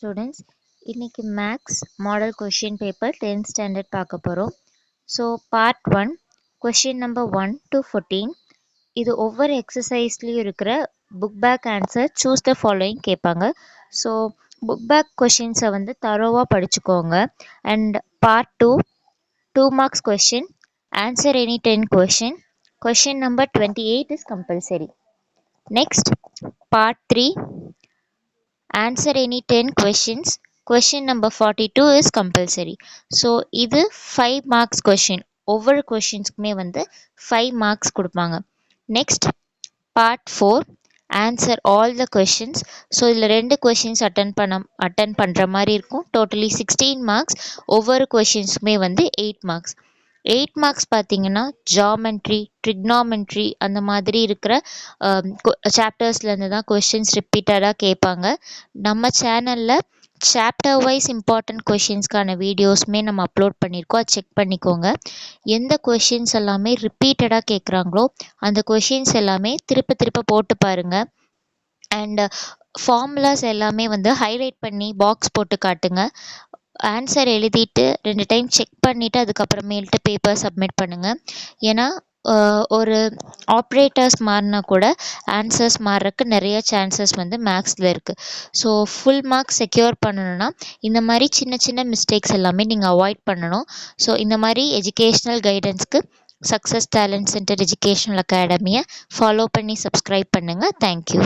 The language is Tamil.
ஸ்டூடெண்ட்ஸ், இன்னைக்கு maths model question paper 10th standard பார்க்க போகிறோம். So part 1 question number 1 to 14. இது ஒவ்வொரு எக்ஸசைஸ்லேயும் இருக்கிற book back answer choose the following கேட்பாங்க. ஸோ புக் பேக் கொஷின்ஸை வந்து தரோவாக படிச்சுக்கோங்க. And part 2 2 marks question, answer any 10 question. Question number 28 is compulsory. Next, part 3 answer any 10 questions. Question number 42 is compulsory. So இது 5 marks question. ஒவ்வொரு கொஷின்ஸ்க்குமே வந்து 5 marks கொடுப்பாங்க. Next, part 4 answer all the questions. So இதில் 2 questions அட்டன் பண்ணுற மாதிரி இருக்கும். Totally 16 marks. ஒவ்வொரு கொஷின்ஸுமே வந்து 8 marks. 8 marks பார்த்தீங்கன்னா ஜாமெண்ட்ரி, ட்ரிக்னாமெண்ட்ரி அந்த மாதிரி இருக்கிற சாப்டர்ஸ்லேருந்து தான் கொஷின்ஸ் ரிப்பீட்டடாக கேட்பாங்க. நம்ம சேனலில் சாப்டர் வைஸ் இம்பார்ட்டன்ட் கொஷின்ஸ்க்கான வீடியோஸுமே நம்ம அப்லோட் பண்ணியிருக்கோம். அது செக் பண்ணிக்கோங்க. எந்த கொஷின்ஸ் எல்லாமே ரிப்பீட்டடாக கேட்குறாங்களோ அந்த கொஷின்ஸ் எல்லாமே திருப்ப போட்டு பாருங்கள். அண்ட் ஃபார்முலாஸ் எல்லாமே வந்து ஹைலைட் பண்ணி பாக்ஸ் போட்டு காட்டுங்க. ஆன்சர் எழுதிட்டு 2 டைம் செக் பண்ணிவிட்டு அதுக்கப்புறமேல்ட்டு பேப்பர் சப்மிட் பண்ணுங்கள். ஏன்னா ஒரு ஆப்ரேட்டர்ஸ் மாறினா கூட ஆன்சர்ஸ் மாறுறதுக்கு நிறைய சான்சஸ் வந்து மேக்ஸில் இருக்குது. ஸோ ஃபுல் மார்க்ஸ் செக்யூர் பண்ணணுன்னா இந்த மாதிரி சின்ன மிஸ்டேக்ஸ் எல்லாமே நீங்கள் அவாய்ட் பண்ணணும். ஸோ இந்த மாதிரி எஜுகேஷ்னல் கைடன்ஸ்க்கு சக்ஸஸ் டேலண்ட் சென்டர் எஜுகேஷ்னல் அகாடமியை ஃபாலோ பண்ணி சப்ஸ்கிரைப் பண்ணுங்கள். தேங்க்யூ.